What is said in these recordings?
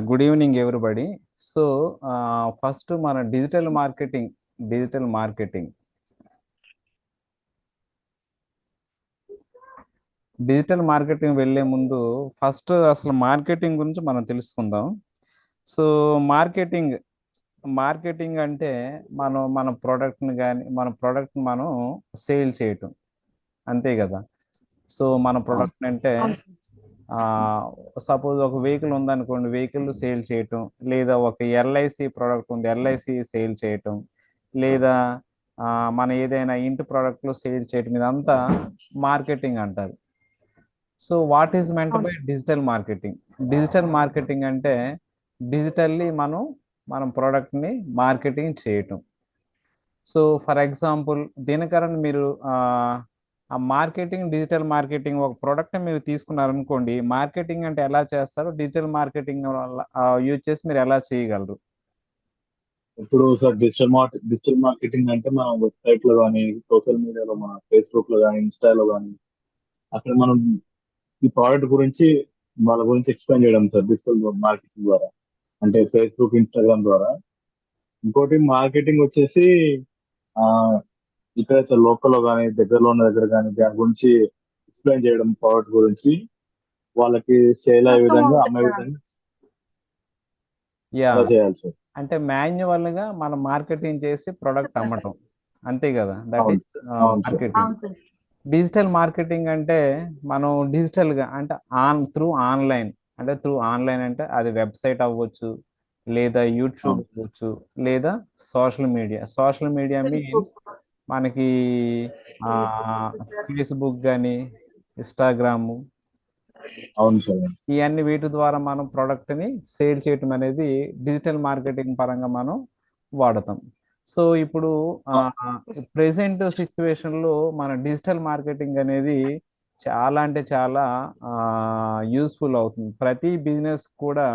Good evening everybody. So first మన digital marketing వెళ్ళే ముందు ఫస్ట్ అసలు మార్కెటింగ్ గురించి మనం తెలుసుకుందాం. సో మార్కెటింగ్ మార్కెటింగ్ అంటే మన ప్రోడక్ట్ని కానీ మన ప్రోడక్ట్ని మనం సేల్ చేయటం, అంతే కదా. సో మన అవును ప్రోడక్ట్ అంటే అవును సపోజ్ ఒక వెహికల్ ఉందనుకోండి, వెహికల్ సేల్ చేయటం, లేదా ఒక ఎల్ఐసి ప్రోడక్ట్ ఉంది, ఎల్ఐసి సేల్ చేయటం, లేదా ఆ, మన ఏదైనా ఇంటి ప్రోడక్ట్లు సేల్ చేయటం, ఇదంతా మార్కెటింగ్ అంటారు. సో వాట్ ఈజ్ మెంట్ అవును by digital marketing? Digital marketing అంటే డిజిటల్లీ మనం ప్రోడక్ట్ని మార్కెటింగ్ చేయటం. సో ఫర్ ఎగ్జాంపుల్ దినకరన్ మీరు ఆ మార్కెటింగ్, డిజిటల్ మార్కెటింగ్ ఒక ప్రోడక్ట్ మీరు తీసుకున్నారనుకోండి, మార్కెటింగ్ అంటే ఎలా చేస్తారో డిజిటల్ మార్కెటింగ్ వల్ల యూజ్ చేసి మీరు ఎలా చేయగలరు? ఇప్పుడు సార్ డిజిటల్ మార్కెటింగ్ అంటే మనం వెబ్సైట్ లో కానీ సోషల్ మీడియాలో మన ఫేస్బుక్ లో కానీ ఇన్స్టాలో కానీ అక్కడ మనం ఈ ప్రోడక్ట్ గురించి వాళ్ళ గురించి ఎక్స్ప్లెయిన్ చేయడం సార్ డిజిటల్ మార్కెటింగ్ ద్వారా, అంటే ఫేస్బుక్ ఇన్స్టాగ్రామ్ ద్వారా. ఇంకోటి మార్కెటింగ్ వచ్చేసి ఆ ఇక్కడ లోకల్ లో కానీ దగ్గరలో ఉన్న దగ్గర కానీ దాని గురించి ఎక్స్ప్లెయిన్ చేయడం, ప్రోడక్ట్ గురించి వాళ్ళకి సేల్ అయ్యే మొత్తం విధంగా అమ్మే చెప్పడానికి. విధంగా యా, అలా చేయాలి సార్. అంటే మాన్యువల్గా మనం మార్కెటింగ్ చేసి ప్రొడక్ట్ అమ్మటం, అంతే కదా. దట్ అవును ఈస్ అవును సార్. మార్కెటింగ్. అవును సార్. డిజిటల్ మార్కెటింగ్ అంటే మనం డిజిటల్గా అంటే త్రూ ఆన్లైన్ అంటే అది వెబ్సైట్ అవ్వచ్చు, లేదా యూట్యూబ్ అవును అవ్వచ్చు, లేదా సోషల్ మీడియా మీన్స్ ఫేస్బుక్, మనకి ఫేస్బుక్ కానీ, ఇన్స్టాగ్రాము, అవును సార్. ఇవన్నీ వీటి ద్వారా మనం ప్రోడక్ట్ని సేల్ చేయటం అనేది డిజిటల్ మార్కెటింగ్ పరంగా మనం వాడతాం. సో ఇప్పుడు ప్రెసెంట్ సిచ్యువేషన్లో మన డిజిటల్ మార్కెటింగ్ అనేది చాలా అంటే చాలా యూస్ఫుల్ అవుతుంది. ప్రతి బిజినెస్ కూడా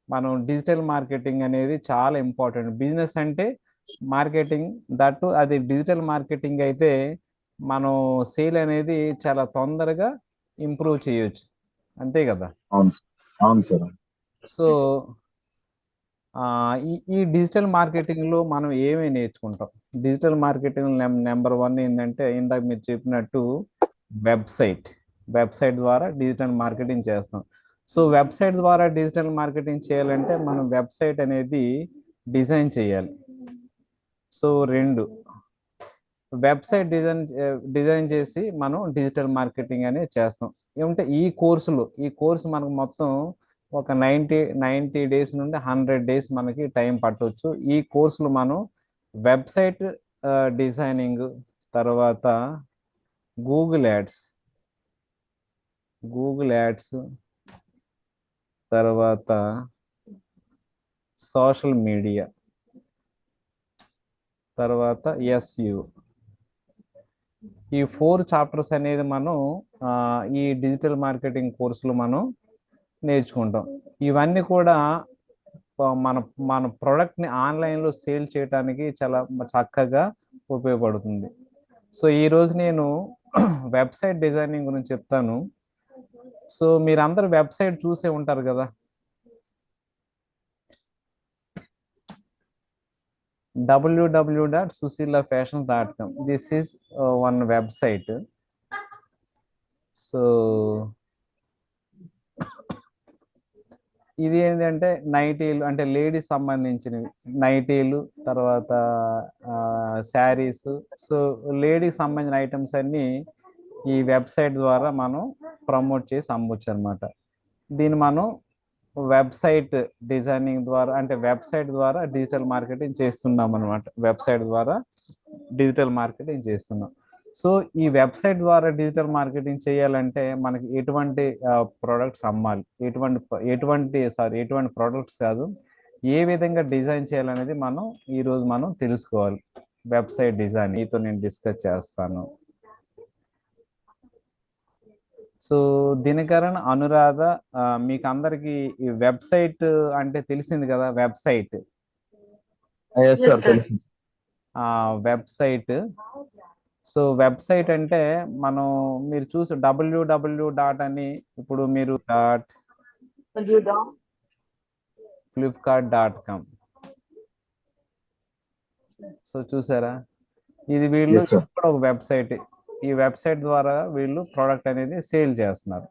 మనం డిజిటల్ మార్కెటింగ్ అనేది చాలా ఇంపార్టెంట్. బిజినెస్ అంటే మార్కెటింగ్, దట్టు అది డిజిటల్ మార్కెటింగ్ అయితే మనం సేల్ అనేది చాలా తొందరగా ఇంప్రూవ్ చేయొచ్చు, అంతే కదా. అవును అవును సార్. సో ఈ డిజిటల్ మార్కెటింగ్లో మనం ఏమేమి నేర్చుకుంటాం? డిజిటల్ మార్కెటింగ్ నెంబర్ వన్ ఏంటంటే, ఇందాక మీరు చెప్పినట్టు వెబ్సైట్ వెబ్సైట్ ద్వారా డిజిటల్ మార్కెటింగ్ చేస్తాం. సో వెబ్సైట్ ద్వారా డిజిటల్ మార్కెటింగ్ చేయాలంటే మనం వెబ్సైట్ అనేది డిజైన్ చేయాలి. సో రెండు, వెబ్సైట్ డిజైన్ చేసి మనం డిజిటల్ మార్కెటింగ్ అనేది చేస్తాం. ఏమంటే ఈ కోర్సు మనకు మొత్తం ఒక 90 డేస్ నుండి 100 డేస్ మనకి టైం పట్టవచ్చు. ఈ కోర్సులో మనం వెబ్సైట్ డిజైనింగ్, తర్వాత గూగుల్ యాడ్స్ గూగుల్ యాడ్స్ తర్వాత సోషల్ మీడియా, తర్వాత ఎస్యు, ఈ 4 చాప్టర్స్ అనేది మనం ఈ డిజిటల్ మార్కెటింగ్ కోర్సులో మనం నేర్చుకుంటాం. ఇవన్నీ కూడా మన మన ప్రోడక్ట్ని ఆన్లైన్లో సేల్ చేయడానికి చాలా చక్కగా ఉపయోగపడుతుంది. సో ఈరోజు నేను వెబ్సైట్ డిజైనింగ్ గురించి చెప్తాను. సో మీరందరూ వెబ్సైట్ చూసే ఉంటారు కదా, www.susilafashions.com. This is one website. So ఇది ఏంటంటే నైటీలు, అంటే లేడీస్ సంబంధించినవి నైటీలు, తర్వాత శారీస్. సో లేడీస్ సంబంధించిన ఐటమ్స్ అన్నీ ఈ వెబ్సైట్ ద్వారా మనం ప్రమోట్ చేసి అమ్మొచ్చు అనమాట. దీన్ని మనం వెబ్సైట్ డిజైనింగ్ ద్వారా, అంటే వెబ్సైట్ ద్వారా డిజిటల్ మార్కెటింగ్ చేస్తున్నాం అనమాట. వెబ్సైట్ ద్వారా డిజిటల్ మార్కెటింగ్ చేస్తున్నాం. సో ఈ వెబ్సైట్ ద్వారా డిజిటల్ మార్కెటింగ్ చేయాలంటే మనకి ఎటువంటి ప్రొడక్ట్స్ అమ్మాలి, ఎటువంటి ప్రొడక్ట్స్ కాదు, ఏ విధంగా డిజైన్ చేయాలనేది ఈరోజు మనం తెలుసుకోవాలి. వెబ్సైట్ డిజైన్ మీతో నేను డిస్కస్ చేస్తాను. సో దినకరన్, అనురాధ, మీకు అందరికి ఈ వెబ్సైట్ అంటే తెలిసింది కదా. వెబ్సైట్ ఎస్ సార్, తెలుసు. వెబ్సైట్ సో వెబ్సైట్ అంటే మీరు చూసి www డాట్ అని, ఇప్పుడు మీరు flipkart.com. సో చూసారా, ఇది వీళ్ళు Yes, sir. కూడా ఒక వెబ్సైట్. ఈ వెబ్సైట్ ద్వారా వీళ్ళు ప్రోడక్ట్ అనేది సేల్ చేస్తున్నారు.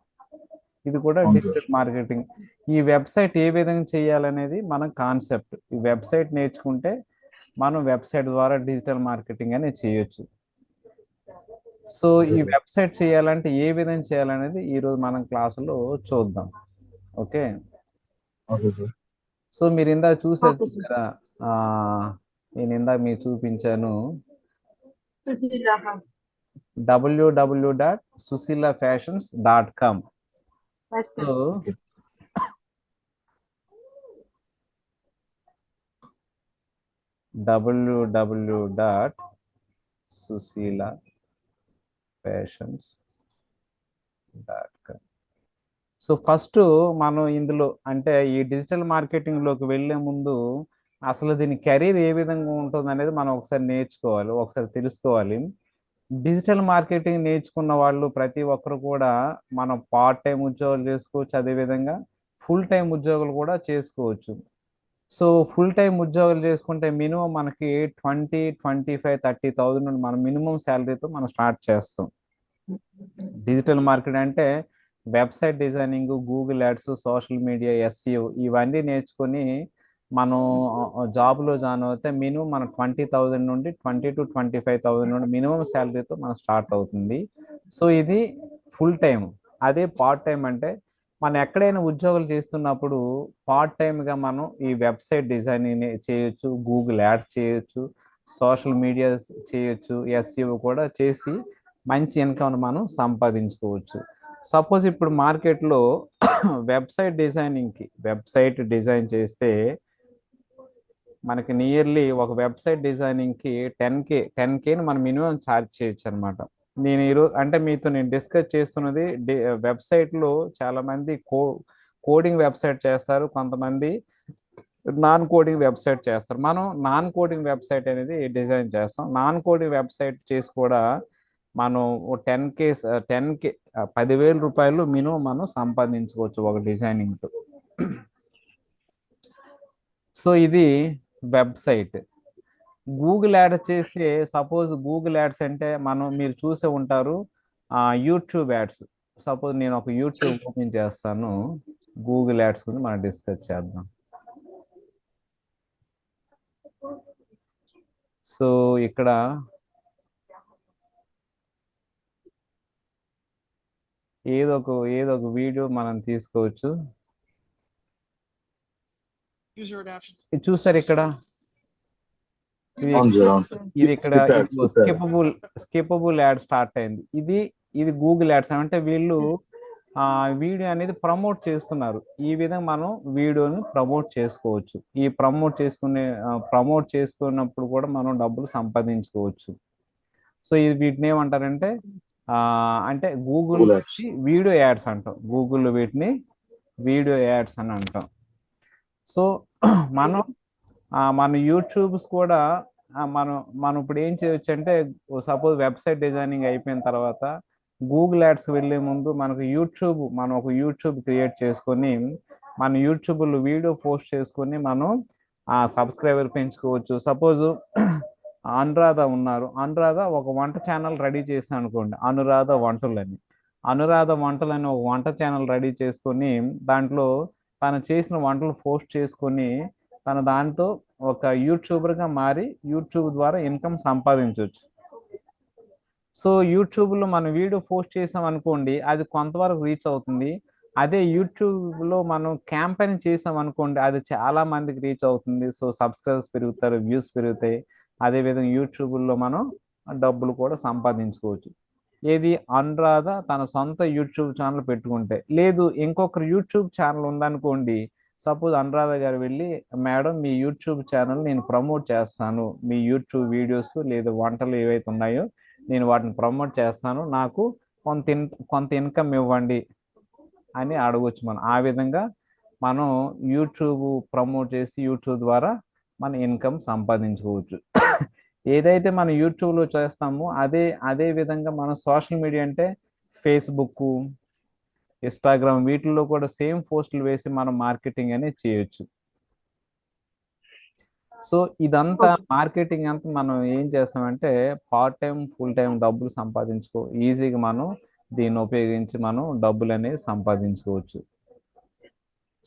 ఇది కూడా అవును సార్. Digital marketing. ఈ వెబ్సైట్ ఏ విధంగా చేయాలనేది మన కాన్సెప్ట్. ఈ వెబ్సైట్ నేర్చుకుంటే మనం వెబ్సైట్ ద్వారా డిజిటల్ మార్కెటింగ్ అనేది చేయొచ్చు. సో ఈ వెబ్సైట్ చేయాలంటే ఏ విధంగా చేయాలనేది ఈరోజు మనం క్లాసులో చూద్దాం. Okay, okay sir. సో మీరు ఇందాక చూసారు Okay, sir. చూసారా, నేను ఇందాక మీకు చూపించాను www.susilafashions.com. Yes, sir. So www.susilafashions.com. So first మనం ఇందులో అంటే ఈ డిజిటల్ మార్కెటింగ్లోకి వెళ్ళే ముందు అసలు దీని కెరీర్ ఏ విధంగా ఉంటుంది అనేది మనం ఒకసారి నేర్చుకోవాలి, ఒకసారి తెలుసుకోవాలి. డిజిటల్ మార్కెటింగ్ నేర్చుకున్న వాళ్ళు ప్రతి ఒక్కరు కూడా మనం పార్ట్ టైం ఉద్యోగాలు చేసుకోవచ్చు, అదేవిధంగా ఫుల్ టైం ఉద్యోగాలు కూడా చేసుకోవచ్చు. సో ఫుల్ టైం ఉద్యోగాలు చేసుకుంటే మినిమం మనకి 20, 25, 30,000 నుండి మనం మినిమం శాలరీతో మనం స్టార్ట్ చేస్తాం. డిజిటల్ మార్కెటింగ్ అంటే website designing, Google ads, social media, SEO ఇవన్నీ నేర్చుకొని మనం జాబ్లో జాయిన్ అవుతే మినిమం మన 20,000 నుండి 20 to 25,000 నుండి మినిమం శాలరీతో మనం స్టార్ట్ అవుతుంది. సో ఇది ఫుల్ టైం. అదే పార్ట్ టైం అంటే మనం ఎక్కడైనా ఉద్యోగాలు చేస్తున్నప్పుడు పార్ట్ టైంగా మనం ఈ వెబ్సైట్ డిజైనింగ్ చేయొచ్చు, గూగుల్ యాడ్స్ చేయొచ్చు, సోషల్ మీడియా చేయొచ్చు, ఎస్ఈఓ కూడా చేసి మంచి ఇన్కమ్ మనం సంపాదించుకోవచ్చు. సపోజ్ ఇప్పుడు మార్కెట్లో వెబ్సైట్ డిజైన్ చేస్తే మనకి నియర్లీ ఒక వెబ్సైట్ డిజైనింగ్కి 10K మనం మినిమం ఛార్జ్ చేయొచ్చు అనమాట. నేను ఈరోజు అంటే మీతో నేను డిస్కస్ చేస్తున్నది వెబ్సైట్లో చాలామంది కోడింగ్ వెబ్సైట్ చేస్తారు, కొంతమంది నాన్ కోడింగ్ వెబ్సైట్ చేస్తారు. మనం నాన్ కోడింగ్ వెబ్సైట్ అనేది డిజైన్ చేస్తాం. నాన్ కోడింగ్ వెబ్సైట్ చేసి కూడా మనం 10K 10,000 రూపాయలు మినిమం మనం సంపాదించుకోవచ్చు ఒక డిజైనింగ్తో. సో ఇది వెబ్సైట్. గూగుల్ యాడ్ చేస్తే సపోజ్ గూగుల్ యాడ్స్ అంటే మీరు చూసే ఉంటారు యూట్యూబ్ యాడ్స్. సపోజ్ నేను ఒక యూట్యూబ్ ఓపెన్ చేస్తాను, గూగుల్ యాడ్స్ గురించి మనం డిస్కస్ చేద్దాం. సో ఇక్కడ ఏదో ఒక వీడియో మనం తీసుకోవచ్చు. ఇది చూస్తారు ఇక్కడ, ఇది ఇక్కడ స్కిపబుల్ యాడ్ స్టార్ట్ అయింది. ఇది గూగుల్ యాడ్స్ అంటే వీళ్ళు వీడియో అనేది ప్రమోట్ చేస్తున్నారు. ఈ విధంగా మనం వీడియోని ప్రమోట్ చేసుకోవచ్చు. ఈ ప్రమోట్ చేసుకున్నప్పుడు కూడా మనం డబ్బులు సంపాదించుకోవచ్చు. సో ఇది వీటిని ఏమంటారంటే అంటే గూగుల్ వీడియో యాడ్స్ అంటాం, గూగుల్ వీటిని వీడియో యాడ్స్ అని అంటాం. సో మన యూట్యూబ్స్ కూడా మనం ఇప్పుడు ఏం చేయొచ్చు అంటే సపోజ్ వెబ్సైట్ డిజైనింగ్ అయిపోయిన తర్వాత గూగుల్ యాడ్స్కి వెళ్ళే ముందు మనం ఒక యూట్యూబ్ క్రియేట్ చేసుకొని మన యూట్యూబ్లో వీడియో పోస్ట్ చేసుకొని మనం సబ్స్క్రైబర్ పెంచుకోవచ్చు. సపోజ్ అనురాధ ఉన్నారు, అనురాధ ఒక వంట ఛానల్ రెడీ చేసాను అనుకోండి, అనురాధ వంటలని ఒక వంట ఛానల్ రెడీ చేసుకొని దాంట్లో తను చేసిన వంటలు పోస్ట్ చేసుకొని తన దాంతో ఒక యూట్యూబర్గా మారి యూట్యూబ్ ద్వారా ఇన్కమ్ సంపాదించవచ్చు. సో యూట్యూబ్లో మనం వీడియో పోస్ట్ చేసాం అనుకోండి, అది కొంతవరకు రీచ్ అవుతుంది. అదే యూట్యూబ్లో మనం క్యాంపెయిన్ చేసాం అనుకోండి, అది చాలా మందికి రీచ్ అవుతుంది. సో సబ్స్క్రైబర్స్ పెరుగుతారు, వ్యూస్ పెరుగుతాయి. అదేవిధంగా యూట్యూబ్లో మనం డబ్బులు కూడా సంపాదించుకోవచ్చు. ఏది అనురాధ తన సొంత యూట్యూబ్ ఛానల్ పెట్టుకుంటే, లేదు ఇంకొకరు యూట్యూబ్ ఛానల్ ఉందనుకోండి, సపోజ్ అనురాధ గారు వెళ్ళి మేడం మీ యూట్యూబ్ ఛానల్ నేను ప్రమోట్ చేస్తాను, మీ యూట్యూబ్ వీడియోస్ లేదా వంటలు ఏవైతే ఉన్నాయో నేను వాటిని ప్రమోట్ చేస్తాను, నాకు కొంత ఇన్కమ్ ఇవ్వండి అని అడగవచ్చు. ఆ విధంగా మనం యూట్యూబ్ ప్రమోట్ చేసి యూట్యూబ్ ద్వారా మన ఇన్కమ్ సంపాదించుకోవచ్చు. ఏదైతే మనం యూట్యూబ్లో చేస్తామో అదే విధంగా మనం సోషల్ మీడియా అంటే ఫేస్బుక్, ఇన్స్టాగ్రామ్ వీటిల్లో కూడా సేమ్ పోస్టులు వేసి మనం మార్కెటింగ్ అనేది చేయొచ్చు. సో ఇదంతా మార్కెటింగ్ అంతా మనం ఏం చేస్తామంటే పార్ట్ టైం ఫుల్ టైం డబ్బులు ఈజీగా మనం దీన్ని ఉపయోగించి మనం డబ్బులు అనేది సంపాదించుకోవచ్చు.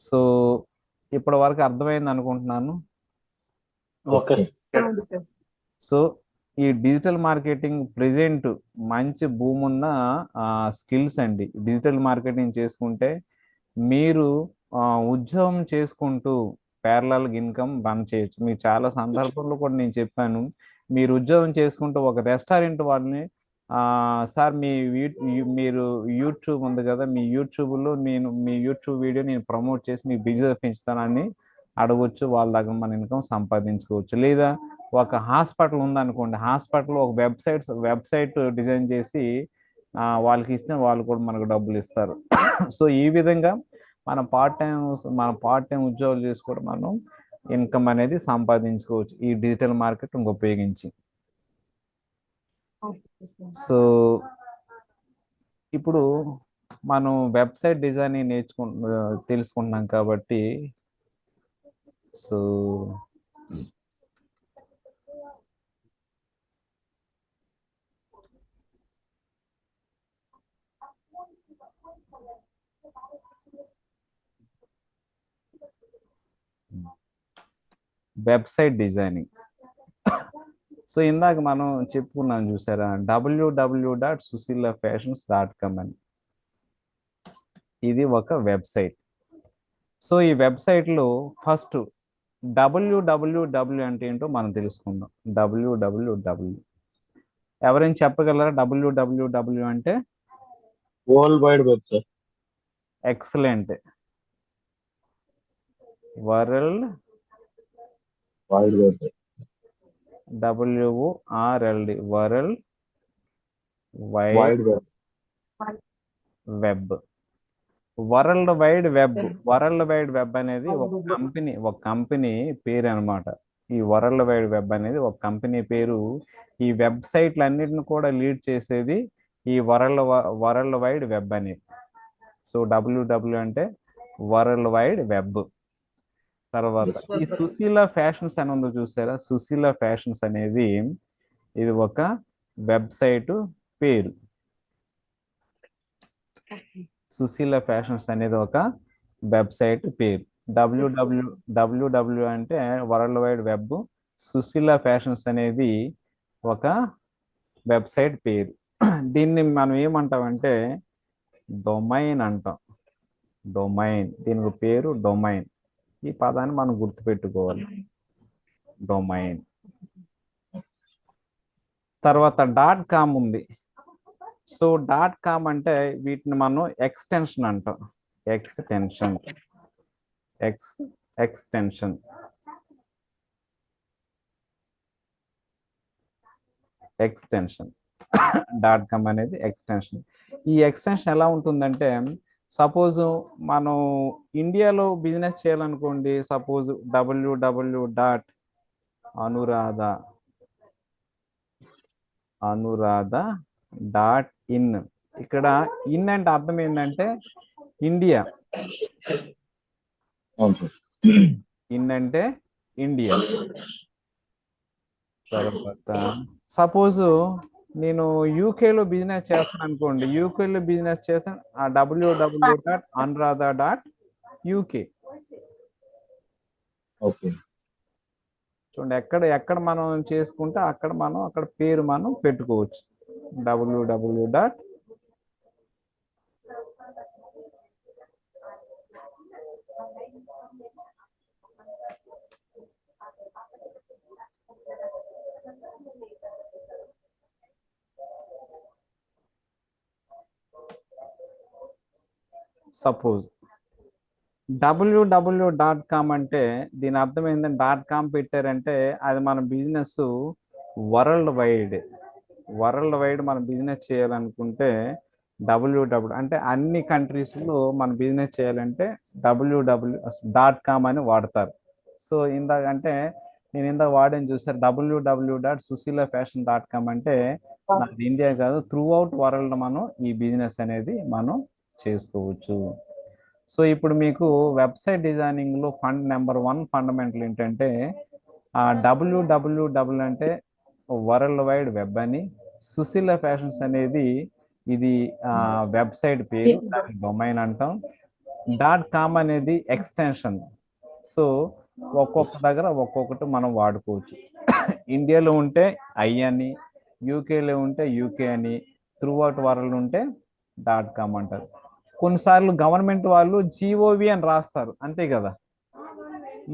సో ఇప్పటి వరకు అర్థమైంది అనుకుంటున్నాను. ఓకే సో ఈ డిజిటల్ మార్కెటింగ్ ప్రెజెంట్ మంచి భూమి ఉన్న స్కిల్స్ అండి. డిజిటల్ మార్కెటింగ్ చేసుకుంటే మీరు ఉద్యోగం చేసుకుంటూ ప్యారలల్ ఇన్కమ్ రన్ చేయొచ్చు. మీకు చాలా సందర్భంలో కూడా నేను చెప్పాను, మీరు ఉద్యోగం చేసుకుంటూ ఒక రెస్టారెంట్ వాళ్ళని సార్ మీరు యూట్యూబ్ ఉంది కదా, మీ యూట్యూబ్లో మీ యూట్యూబ్ వీడియో నేను ప్రమోట్ చేసి మీ బిజినెస్ పెంచుతానని అడగొచ్చు. వాళ్ళ దగ్గర మన ఇన్కమ్ సంపాదించుకోవచ్చు. లేదా ఒక హాస్పిటల్ ఉందనుకోండి, హాస్పిటల్ ఒక వెబ్సైట్ డిజైన్ చేసి వాళ్ళకి ఇస్తే వాళ్ళు కూడా మనకు డబ్బులు ఇస్తారు. సో ఈ విధంగా మన పార్ట్ టైం ఉద్యోగాలు చేసి కూడా మనం ఇన్కమ్ అనేది సంపాదించుకోవచ్చు ఈ డిజిటల్ మార్కెటింగ్ ఉపయోగించి. సో ఇప్పుడు మనం వెబ్సైట్ డిజైనింగ్ తెలుసుకుంటున్నాం కాబట్టి, సో వెబ్సైట్ డిజైనింగ్. సో ఇందాక మనం చెప్పుకున్నాం చూసారా, www.susillafashions.com అని. ఇది ఒక వెబ్సైట్. సో ఈ వెబ్సైట్లో ఫస్ట్ www అంటే ఏంటో మనం తెలుసుకుందాం. www ఎవరైనా చెప్పగలరా? www అంటే world wide web sir. Excellent. World wide web. WORLD world wide wide web. Web. World wide web. World wide web అనేది ఒక కంపెనీ పేరు అన్నమాట. ఈ వరల్డ్ వైడ్ వెబ్ అనేది ఒక కంపెనీ పేరు. ఈ వెబ్సైట్లన్నిటిని కూడా లీడ్ చేసేది ఈ వరల్డ్ వైడ్ వెబ్ అనేది. సో WW అంటే వరల్డ్ వైడ్ వెబ్. తర్వాత ఈ సుశీల ఫ్యాషన్స్ అని ఉందో చూసారా, సుశీల ఫ్యాషన్స్ అనేది ఇది ఒక వెబ్సైట్ పేరు. సుశీల ఫ్యాషన్స్ అనేది ఒక వెబ్సైట్ పేరు. www అంటే world wide web. Sushila fashions అనేది ఒక వెబ్సైట్ పేరు. దీన్ని మనం ఏమంటామంటే డొమైన్ అంటాం. డొమైన్, దీనికి పేరు డొమైన్. ఈ పదాన్ని మనం గుర్తుపెట్టుకోవాలి, డొమైన్. తర్వాత .com ఉంది. సో .com అంటే వీటిని మనం ఎక్స్టెన్షన్ అంటాం. ఎక్స్టెన్షన్ .com అనేది ఎక్స్టెన్షన్. ఈ ఎక్స్టెన్షన్ ఎలా ఉంటుందంటే, సపోజ్ మనం ఇండియాలో బిజినెస్ చేయాలనుకోండి, సపోజ్ www.anuradha.in. ఇక్కడ ఇన్ అంటే అర్థం ఏంటంటే ఇండియా. ఇన్ అంటే ఇండియా. తర్వాత సపోజ్ నేను యూకేలో బిజినెస్ చేస్తాను అనుకోండి, యూకేలో బిజినెస్ చేస్తాను www.anuradha.uk. చూడండి, ఎక్కడ మనం చేసుకుంటే అక్కడ పేరు మనం పెట్టుకోవచ్చు. www. సపోజ్ www.com అంటే దీని అర్థం ఏంటంటే .com పెట్టారంటే అది మన బిజినెస్ వరల్డ్ వైడ్ మనం బిజినెస్ చేయాలనుకుంటే www అంటే అన్ని కంట్రీస్లో మనం బిజినెస్ చేయాలంటే www.com అని వాడతారు. సో నేను ఇందాక వాడని చూసారు, www.susillafashion.com అంటే మనది ఇండియా కాదు, త్రూ అవుట్ వరల్డ్ మనం ఈ బిజినెస్ అనేది మనం చేసుకోవచ్చు. సో ఇప్పుడు మీకు వెబ్సైట్ డిజైనింగ్లో నెంబర్ 1 ఫండమెంటల్ ఏంటంటే డబ్ల్యూడబ్ల్యూడబ్ల్యూ అంటే వరల్డ్ వైడ్ వెబ్ అని, సుశీల ఫ్యాషన్స్ అనేది ఇది వెబ్సైట్ పేరు, దాన్ని డొమైన్ అంటాం. .com అనేది ఎక్స్టెన్షన్. సో ఒక్కొక్క దగ్గర ఒక్కొక్కటి మనం వాడుకోవచ్చు. ఇండియాలో ఉంటే ఐ అని, యూకేలో ఉంటే యూకే అని, త్రూ అవుట్ వరల్డ్ ఉంటే .com అంటారు. కొన్నిసార్లు గవర్నమెంట్ వాళ్ళు జీఓవి అని రాస్తారు, అంతే కదా,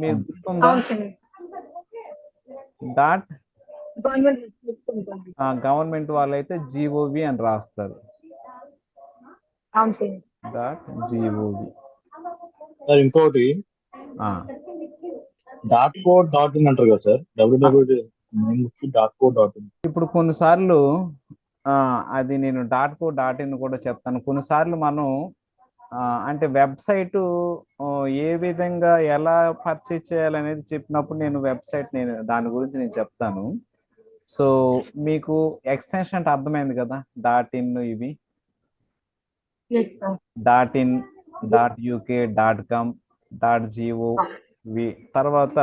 మీరు గుర్తుందా? అవును సార్. డాట్ గవర్నమెంట్ చెప్తుంటాను. గవర్నమెంట్ వాళ్ళైతే జీఓవి అని రాస్తారు, అవును సార్. .gov. సార్ ఇంకోటి .co.in అంటారు కదా సార్, www.co.in. ఇప్పుడు కొన్నిసార్లు అది నేను .co.in కూడా చెప్తాను. కొన్నిసార్లు మనం అంటే వెబ్సైట్ ఏ విధంగా ఎలా పర్చేజ్ చేయాలనేది చెప్పినప్పుడు నేను దాని గురించి నేను చెప్తాను. సో మీకు ఎక్స్టెన్షన్ అంటే అర్థమైంది కదా, .in ఇవి, Yes, sir. .in, .uk, .com, .gov, తర్వాత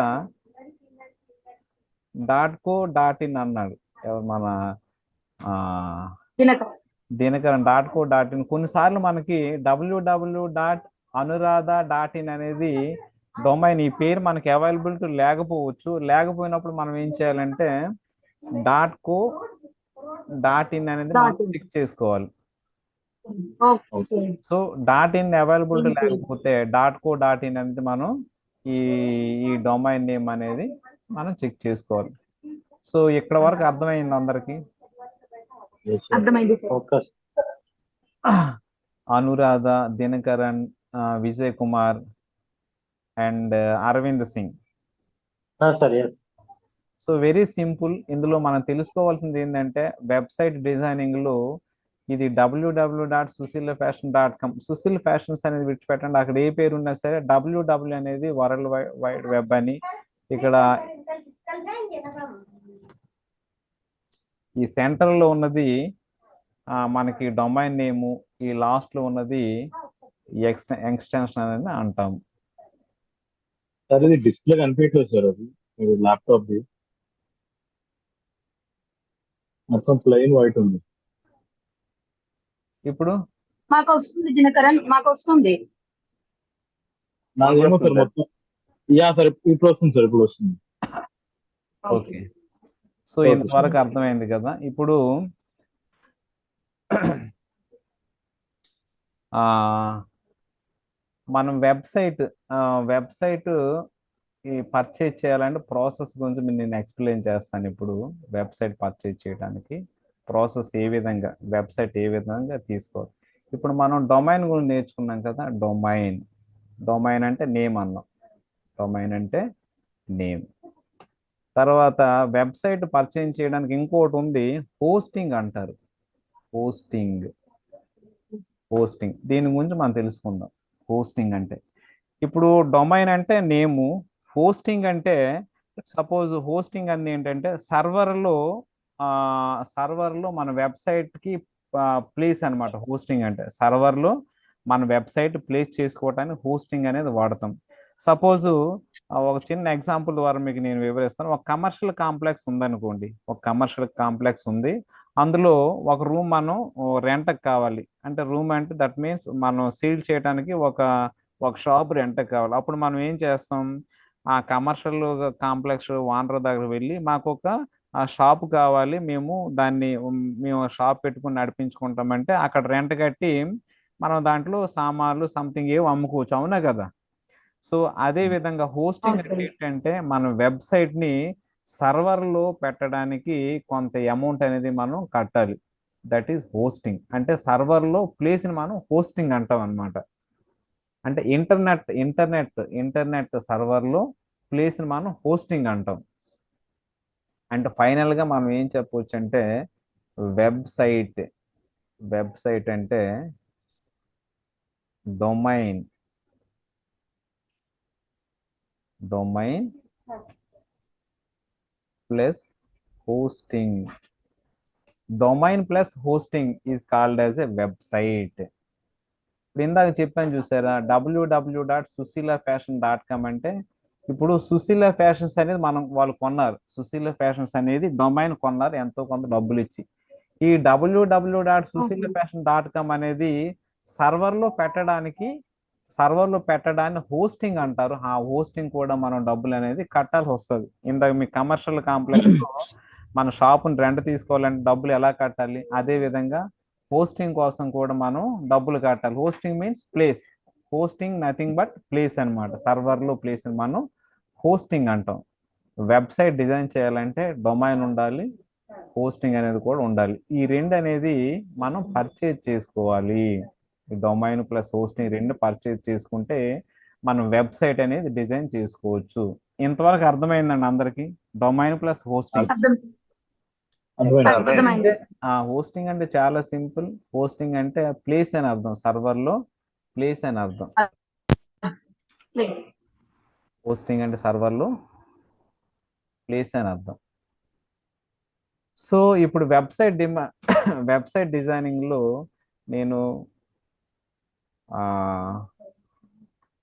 .co.in అన్నాడు ఎవరు, మన దినకరన్. .co.in కొన్నిసార్లు మనకి www.anuradha.in అనేది డొమైన్, ఈ పేరు మనకి అవైలబిలిటీ లేకపోయినప్పుడు మనం ఏం చేయాలంటే .co.in అనేది మనం క్లిక్ చేసుకోవాలి. Okay. సో .in అవైలబిలిటీ లేకపోతే .co.in అనేది మనం ఈ డొమైన్ నేమ్ అనేది మనం చెక్ చేసుకోవాలి. సో ఇక్కడ వరకు అర్థమైంది అందరికి? Yes, sir. అర్థమైంది sir. Focus. Anuradha, Dinakaran, Vijay Kumar and Arvind Singh. Sir, yes. So very simple. ఇందులో మనం తెలుసుకోవాల్సింది ఏంటంటే వెబ్సైట్ డిజైనింగ్ లో ఇది www.susilafashion.com. సుశీల్ ఫ్యాషన్స్ అనేది విడిచిపెట్టండి, అక్కడ ఏ పేరు ఉన్నా సరే www అనేది వరల్డ్ వైడ్ వెబ్ అని. ఇక్కడ ఈ సెంటర్ లో ఉన్నది మనకి డొమైన్ నేము, ఈ లాస్ట్ లో ఉన్నది ఎక్స్టెన్షన్ అనేది అంటాం. సార్ ఇది డిస్ప్లే కనిపించలేదు సార్, అది ల్యాప్టాప్ ది మొత్తం ప్లెయిన్ వైట్ ఉంది. ఇప్పుడు మాకు వస్తుంది దినకరన్, మాకు వస్తుంది. నాదేమో సార్ మొత్తం, సార్ ఇప్పుడు వస్తుంది సార్, ఇప్పుడు వస్తుంది. ఓకే. సో ఇంతవరకు అర్థమైంది కదా. ఇప్పుడు మనం వెబ్సైట్ ఈ పర్చేజ్ చేయాలంటే ప్రాసెస్ గురించి నేను ఎక్స్ప్లెయిన్ చేస్తాను. ఇప్పుడు వెబ్సైట్ పర్చేజ్ చేయడానికి ప్రాసెస్ ఏ విధంగా, వెబ్సైట్ ఏ విధంగా తీసుకోవాలి. ఇప్పుడు మనం డొమైన్ గురించి నేర్చుకున్నాం కదా. డొమైన్ అంటే నేమ్ అన్నాం, డొమైన్ అంటే నేమ్. తర్వాత వెబ్సైట్ పర్చేజ్ చేయడానికి ఇంకోటి ఉంది, హోస్టింగ్ అంటారు. హోస్టింగ్ దీని గురించి మనం తెలుసుకుందాం. హోస్టింగ్ అంటే ఇప్పుడు డొమైన్ అంటే నేము, హోస్టింగ్ అంటే సపోజ్ హోస్టింగ్ అనేది ఏంటంటే సర్వర్లో మన వెబ్సైట్కి ప్లేస్ అనమాట. హోస్టింగ్ అంటే సర్వర్లో మన వెబ్సైట్ ప్లేస్ చేసుకోవడానికి హోస్టింగ్ అనేది వాడతాం. సపోజ్ ఒక చిన్న ఎగ్జాంపుల్ ద్వారా మీకు నేను వివరిస్తాను. ఒక కమర్షియల్ కాంప్లెక్స్ ఉందనుకోండి, ఒక కమర్షియల్ కాంప్లెక్స్ ఉంది, అందులో ఒక రూమ్ మనం రెంట్కి కావాలి. అంటే రూమ్ అంటే దట్ మీన్స్ మనం సీల్ చేయడానికి ఒక షాప్ రెంట్కి కావాలి. అప్పుడు మనం ఏం చేస్తాం, ఆ కమర్షియల్ కాంప్లెక్స్ ఓనర్ దగ్గర వెళ్ళి మాకు ఒక షాప్ కావాలి, మేము షాప్ పెట్టుకుని నడిపించుకుంటామంటే అక్కడ రెంట్ కట్టి మనం దాంట్లో సామాన్లు సంథింగ్ ఏవి అమ్ముకోవచ్చు, అవునా కదా. సో అదే విధంగా హోస్టింగ్ అంటే ఏంటంటే మన వెబ్సైట్ ని సర్వర్ లో పెట్టడానికి కొంత అమౌంట్ అనేది మనం కట్టాలి. That is hosting. అంటే సర్వర్ లో ప్లేస్ ని మనం హోస్టింగ్ అంటాం అనమాట. అంటే ఇంటర్నెట్ సర్వర్ లో ప్లేస్ ని మనం హోస్టింగ్ అంటాం. అంటే ఫైనల్ గా మనం ఏం చెప్పవచ్చు అంటే వెబ్సైట్ అంటే domain plus hosting. Domain plus hosting is called as a website. ఇప్పుడు ఇందాక చెప్పాను చూసారా, www.susilafashion.com అంటే ఇప్పుడు సుశీల ఫ్యాషన్స్ అనేది వాళ్ళు కొన్నారు. సుశీల ఫ్యాషన్స్ అనేది డొమైన్ కొన్నారు ఎంతో కొంత డబ్బులు ఇచ్చి. ఈ www.sushilafashion.com అనేది సర్వర్లో పెట్టడాన్ని హోస్టింగ్ అంటారు. ఆ హోస్టింగ్ కూడా మనం డబ్బులు అనేది కట్టాల్సి వస్తుంది. ఇందాక మీ కమర్షియల్ కాంప్లెక్స్ లో మన షాపుని రెంట్ తీసుకోవాలంటే డబ్బులు ఎలా కట్టాలి, అదే విధంగా హోస్టింగ్ కోసం కూడా మనం డబ్బులు కట్టాలి. Hosting means place. Hosting nothing but place అనమాట. సర్వర్లో ప్లేస్ మనం హోస్టింగ్ అంటాం. వెబ్సైట్ డిజైన్ చేయాలంటే డొమైన్ ఉండాలి, హోస్టింగ్ అనేది కూడా ఉండాలి. ఈ రెండు అనేది మనం పర్చేజ్ చేసుకోవాలి. డొమైన్ ప్లస్ హోస్టింగ్ రెండు పర్చేజ్ చేసుకుంటే మనం వెబ్సైట్ అనేది డిజైన్ చేసుకోవచ్చు. ఇంతవరకు అర్థమైందండి అందరికి? Domain plus hosting. అర్థం అర్థమైంది. అర్థమైంది. హోస్టింగ్ అంటే చాలా సింపుల్. హోస్టింగ్ అంటే ప్లేస్ అని అర్థం, సర్వర్లో ప్లేస్ అని అర్థం. ప్లీజ్. హోస్టింగ్ అంటే సర్వర్లో ప్లేస్ అని అర్థం. సో ఇప్పుడు వెబ్సైట్ డిజైనింగ్లో నేను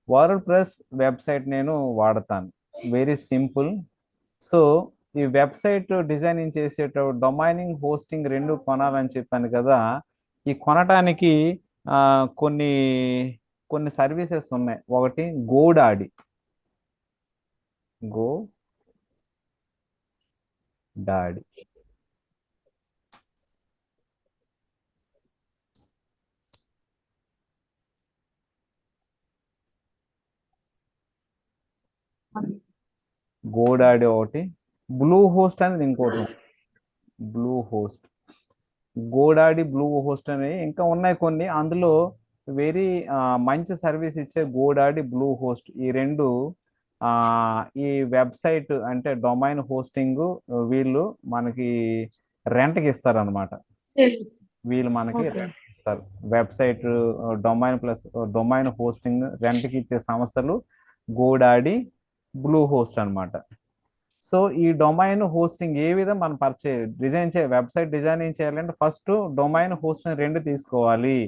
వర్డ్ ప్రెస్ వెబ్సైట్ నేను వాడతాను. Very simple. సో ఈ వెబ్సైట్ డిజైనింగ్ చేసేటప్పుడు డొమైనింగ్ హోస్టింగ్ రెండు కొనాలని చెప్పాను కదా. ఈ కొనటానికి కొన్ని కొన్ని సర్వీసెస్ ఉన్నాయి. ఒకటి గోడాడి. గోడాడి ఒకటి, బ్లూ హోస్ట్ అనేది ఇంకోటి. బ్లూ హోస్ట్, గోడాడి, బ్లూ హోస్ట్ అనేవి ఇంకా ఉన్నాయి కొన్ని. అందులో వెరీ మంచి సర్వీస్ ఇచ్చే గోడాడి, బ్లూ హోస్ట్ ఈ రెండు ఈ వెబ్సైట్ అంటే డొమైన్ హోస్టింగ్ వీళ్ళు మనకి రెంట్కి ఇస్తారు అనమాట. వీళ్ళు మనకి Okay. రెంట్కి ఇస్తారు. వెబ్సైట్ డొమైన్ హోస్టింగ్ రెంట్కి ఇచ్చే సంస్థలు గోడాడి, బ్లూ హోస్ట్ అన్నమాట. సో ఈ డొమైన్ హోస్టింగ్ ఏ విధంగా మనం వెబ్సైట్ డిజైనింగ్ చేయాలంటే ఫస్ట్ డొమైన్ హోస్టింగ్ రెండు తీసుకోవాలి.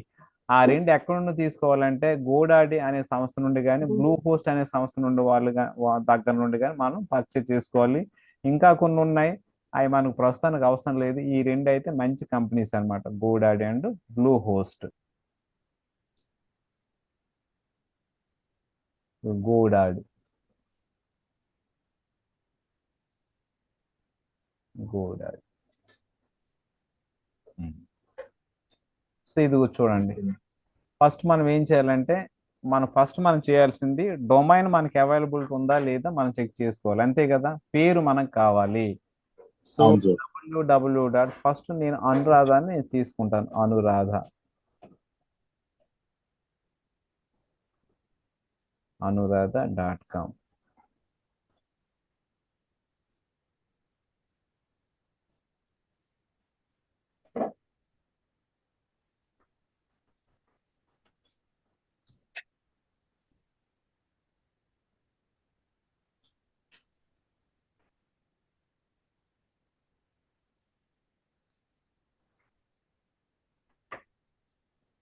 ఆ రెండు ఎక్కడ నుండి తీసుకోవాలంటే గోడాడి అనే సంస్థ నుండి కానీ, బ్లూ హోస్ట్ అనే సంస్థ నుండి దగ్గర నుండి కానీ మనం పర్చేజ్ చేసుకోవాలి. ఇంకా కొన్ని ఉన్నాయి, అవి మనకు ప్రస్తుతానికి అవసరం లేదు. ఈ రెండు అయితే మంచి కంపెనీస్ అన్నమాట, గోడాడి అండ్ బ్లూ హోస్ట్. గోడాడి సో ఇది చూడండి. ఫస్ట్ మనం ఏం చేయాలంటే మనం చేయాల్సింది డొమైన్ మనకి అవైలబిలిటీ ఉందా లేదా మనం చెక్ చేసుకోవాలి, అంతే కదా. పేరు మనకు కావాలి. సో అవును సార్. www. ఫస్ట్ నేను అనురాధాని తీసుకుంటాను. అనురాధ.com.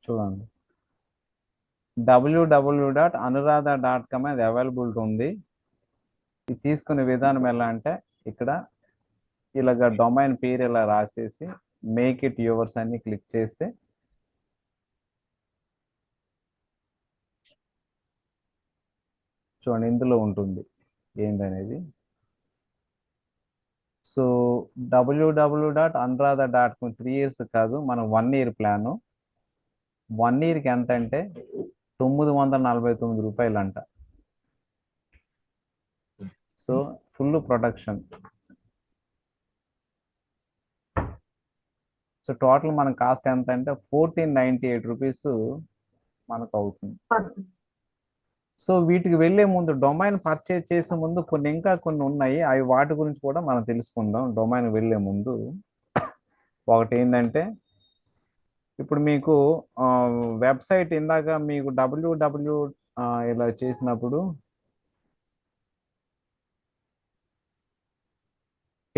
చూడండి, www.anuradha.com అనేది అవైలబిలిటీ ఉంది. ఇది తీసుకునే విధానం ఎలా అంటే ఇక్కడ ఇలాగ డొమైన్ పేరు ఇలా రాసేసి మేక్ ఇట్ యువర్స్ అని క్లిక్ చేస్తే చూడండి ఇందులో ఉంటుంది ఏందనేది. సో www.anuradha.com 3 years కాదు, మనం 1 year ప్లాను. 1 yearకి ఎంత అంటే 949 రూపాయలు అంట. So full protection. So total మన కాస్ట్ ఎంత అంటే 1498 రూపీస్ మనకు అవుతుంది. సో వీటికి వెళ్ళే ముందు, డొమైన్ పర్చేజ్ చేసే ముందు ఇంకా కొన్ని ఉన్నాయి, అవి వాటి గురించి కూడా మనం తెలుసుకుందాం. డొమైన్ వెళ్ళే ముందు ఒకటి ఏంటంటే, ఇప్పుడు మీకు వెబ్సైట్ ఇందాక మీకు www ఇలా చేసినప్పుడు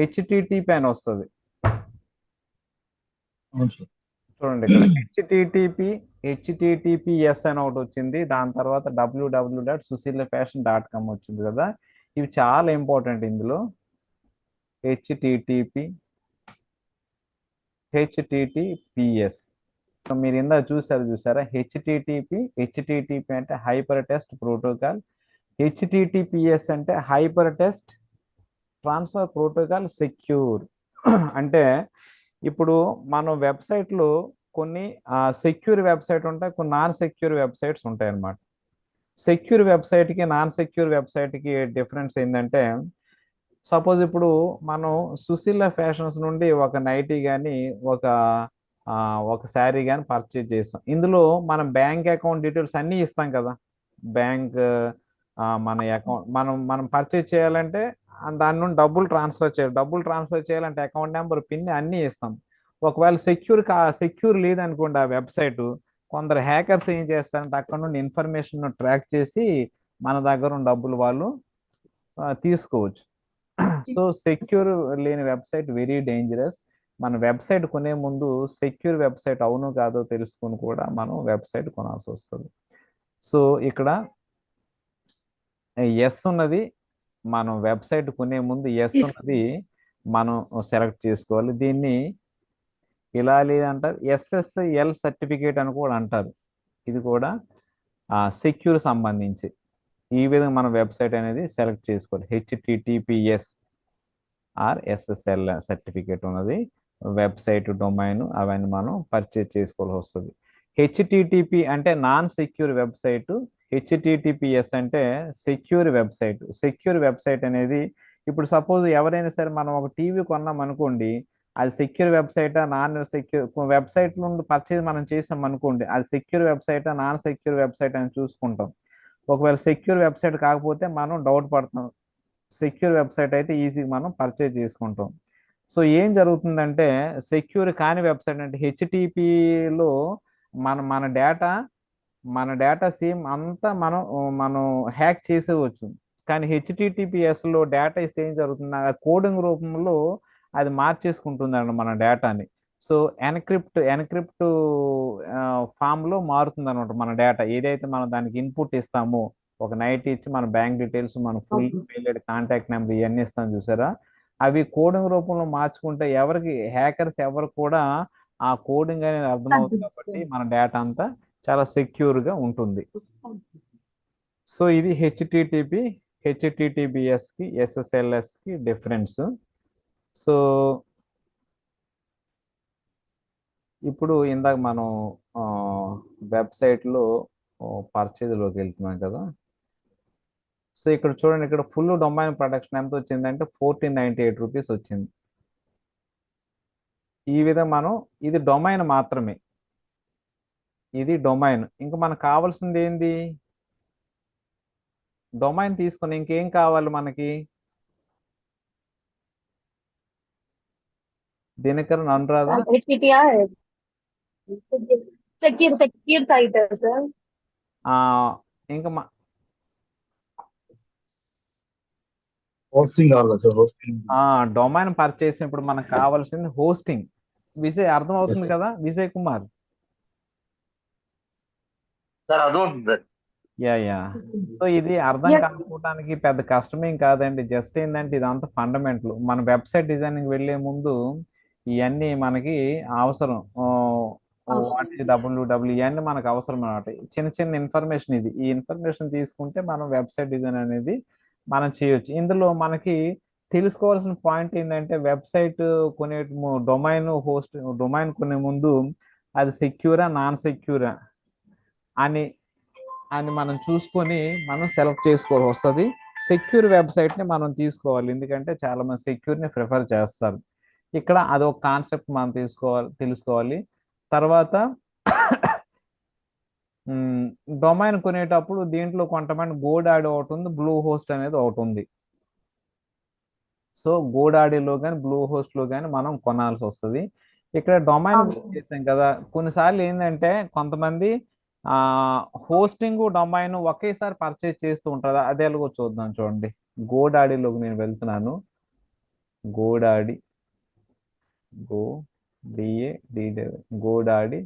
HTTP అని వస్తుంది. అవును సార్. చూడండి ఇక్కడ HTTPS అని ఒకటి వచ్చింది. దాని తర్వాత www.sushilafashion.com వచ్చింది కదా. ఇవి చాలా ఇంపార్టెంట్ ఇందులో. హెచ్టిటిపిఎస్ మీరు ఇందా చూసారా? హెచ్టిటిపి అంటే హైపర్ టెక్స్ట్ ప్రోటోకాల్, హెచ్టిటిపిఎస్ అంటే hyper text transfer protocol secure. అంటే ఇప్పుడు మనం వెబ్సైట్లో కొన్ని సెక్యూర్ వెబ్సైట్ ఉంటాయి, కొన్ని నాన్ సెక్యూర్ వెబ్సైట్స్ ఉంటాయి అన్నమాట. సెక్యూర్ వెబ్సైట్కి నాన్ సెక్యూర్ వెబ్సైట్కి డిఫరెన్స్ ఏంటంటే, సపోజ్ ఇప్పుడు మనం సుశీల ఫ్యాషన్స్ నుండి ఒక నైటీ కానీ ఒక శారీ కానీ పర్చేజ్ చేస్తాం. ఇందులో మనం బ్యాంక్ అకౌంట్ డీటెయిల్స్ అన్నీ ఇస్తాం కదా. బ్యాంక్ మన అకౌంట్ మనం పర్చేజ్ చేయాలంటే దాని నుండి డబ్బులు ట్రాన్స్ఫర్ చేయాలంటే అకౌంట్ నెంబర్, పిన్ అన్నీ ఇస్తాం. ఒకవేళ సెక్యూర్ లేదనుకోండి ఆ వెబ్సైట్, కొందరు హ్యాకర్స్ ఏం చేస్తారంటే అక్కడ నుండి ఇన్ఫర్మేషన్ ట్రాక్ చేసి మన దగ్గర ఉన్న డబ్బులు వాళ్ళు తీసుకోవచ్చు. సో సెక్యూర్ లేని వెబ్సైట్ వెరీ డేంజరస్. మన వెబ్సైట్ కొనే ముందు సెక్యూర్ వెబ్సైట్ అవును కాదో తెలుసుకుని కూడా మనం వెబ్సైట్ కొనాల్సి వస్తుంది. సో ఇక్కడ ఎస్ ఉన్నది, మనం వెబ్సైట్ కొనే ముందు ఎస్ ఉన్నది మనం సెలెక్ట్ చేసుకోవాలి. దీన్ని ఇలా లేదంటారు, SSL సర్టిఫికేట్ అని కూడా అంటారు. ఇది కూడా సెక్యూర్ సంబంధించి. ఈ విధంగా మన వెబ్సైట్ అనేది సెలెక్ట్ చేసుకోవాలి. హెచ్టిటిపిఎస్ ఆర్ SSL సర్టిఫికేట్ ఉన్నది, వెబ్సైట్ డొమైన్ అవన్నీ మనం పర్చేజ్ చేసుకోవాల్సి వస్తుంది. హెచ్టిటిపి అంటే నాన్ సెక్యూర్ వెబ్సైట్, హెచ్టిటిపిఎస్ అంటే సెక్యూర్ వెబ్సైట్. సెక్యూర్ వెబ్సైట్ అనేది ఇప్పుడు సపోజ్ ఎవరైనా సరే మనం ఒక టీవీ కొన్నాం అనుకోండి, అది సెక్యూర్ వెబ్సైటా నాన్ సెక్యూర్ వెబ్సైట్ నుండి పర్చేజ్ మనం చేసాం అనుకోండి, అది సెక్యూర్ వెబ్సైటా నాన్ సెక్యూర్ వెబ్సైట్ అని చూసుకుంటాం. ఒకవేళ సెక్యూర్ వెబ్సైట్ కాకపోతే మనం డౌట్ పడతాం, సెక్యూర్ వెబ్సైట్ అయితే ఈజీగా మనం పర్చేజ్ చేసుకుంటాం. సో ఏం జరుగుతుందంటే సెక్యూర్ కాని వెబ్సైట్ అంటే హెచ్టిటిపిలో మన డేటా సేమ్ అంతా మనం హ్యాక్ చేసేవచ్చు. కానీ హెచ్టిటిపిఎస్లో డేటా ఇస్తే ఏం జరుగుతుంది, ఆ కోడింగ్ రూపంలో అది మార్చేసుకుంటుంది అన్నమాట మన డేటాని. సో ఎన్క్రిప్ట్ ఫామ్లో మారుతుంది అనమాట మన డేటా. ఏదైతే మనం దానికి ఇన్పుట్ ఇస్తామో, ఒక నైట్ ఇచ్చి మన బ్యాంక్ డీటెయిల్స్, మన ఫుల్ మెయిల్ కాంటాక్ట్ నెంబర్ ఇవన్నీ ఇస్తాం చూసారా, అవి కోడింగ్ రూపంలో మార్చుకుంటే హ్యాకర్స్ ఎవరు కూడా ఆ కోడింగ్ అనేది అర్థమవుతుంది కాబట్టి మన డేటా అంతా చాలా సెక్యూర్గా ఉంటుంది. సో ఇది హెచ్టిటిపిఎస్కి SSLSకి డిఫరెన్స్. సో ఇప్పుడు ఇందాక మనం వెబ్సైట్లో పర్చేజ్లోకి వెళ్తున్నాం కదా. సో ఇక్కడ చూడండి, ఇక్కడ ఫుల్ డొమైన్ ప్రొటెక్షన్ ఎంత వచ్చిందంటే 1498 రూపీస్ వచ్చింది. ఈ విధంగా మనం, ఇది డొమైన్ మాత్రమే, ఇది డొమైన్. ఇంకా మనకు కావాల్సింది ఏంది, డొమైన్ తీసుకొని ఇంకేం కావాలి మనకి, Dinakaran Anuradha HTTR secure site sir. ఇంకా హోస్టింగ్ కావాలి సార్, హోస్టింగ్. డొమైన్ పర్చేస్ ఇప్పుడు మనకు కావాల్సింది హోస్టింగ్. విజయ్ అర్థం అవుతుంది కదా, విజయ్ కుమార్? సార్ అర్థమవుతుంది సార్. యా. సో ఇది అర్థం కాకపోవడానికి పెద్ద కష్టమేం కాదండి. జస్ట్ ఏంటంటే ఇదంతా ఫండమెంటల్. మన వెబ్సైట్ డిజైనింగ్ వెళ్ళే ముందు ఇవన్నీ మనకి అవసరం. వాట్ ఈజ్ WWW ఇవన్నీ మనకు అవసరం అన్నమాట. చిన్న ఇన్ఫర్మేషన్ ఇది. ఈ ఇన్ఫర్మేషన్ తీసుకుంటే మనం వెబ్సైట్ డిజైన్ అనేది మనం చేయొచ్చు. ఇందులో మనకి తెలుసుకోవాల్సిన పాయింట్ ఏంటంటే, వెబ్సైట్ కొనే డొమైన్ కొనే ముందు అది సెక్యూరా నాన్ సెక్యూరా అని మనం చూసుకొని మనం సెలెక్ట్ చేసుకోవాల్సి వస్తుంది. సెక్యూర్ వెబ్సైట్ని మనం తీసుకోవాలి, ఎందుకంటే చాలా మంది సెక్యూర్ని ప్రిఫర్ చేస్తారు. ఇక్కడ అదొక కాన్సెప్ట్ మనం తెలుసుకోవాలి. తర్వాత డొమైన్ కొనేటప్పుడు దీంట్లో కొంతమంది గోడాడీ ఒకటి ఉంది, బ్లూ హోస్ట్ అనేది ఒకటి ఉంది. సో గోడాడీలో కానీ బ్లూ హోస్ట్లో కానీ మనం కొనాల్సి వస్తుంది. ఇక్కడ డొమైన్ చేసాం కదా, కొన్నిసార్లు ఏంటంటే కొంతమంది హోస్టింగ్ డొమైన్ ఒకేసారి పర్చేజ్ చేస్తూ ఉంటారు. అది ఎలాగో చూద్దాం. చూడండి, గోడాడీలోకి నేను వెళ్తున్నాను. GoDaddy GoDaddy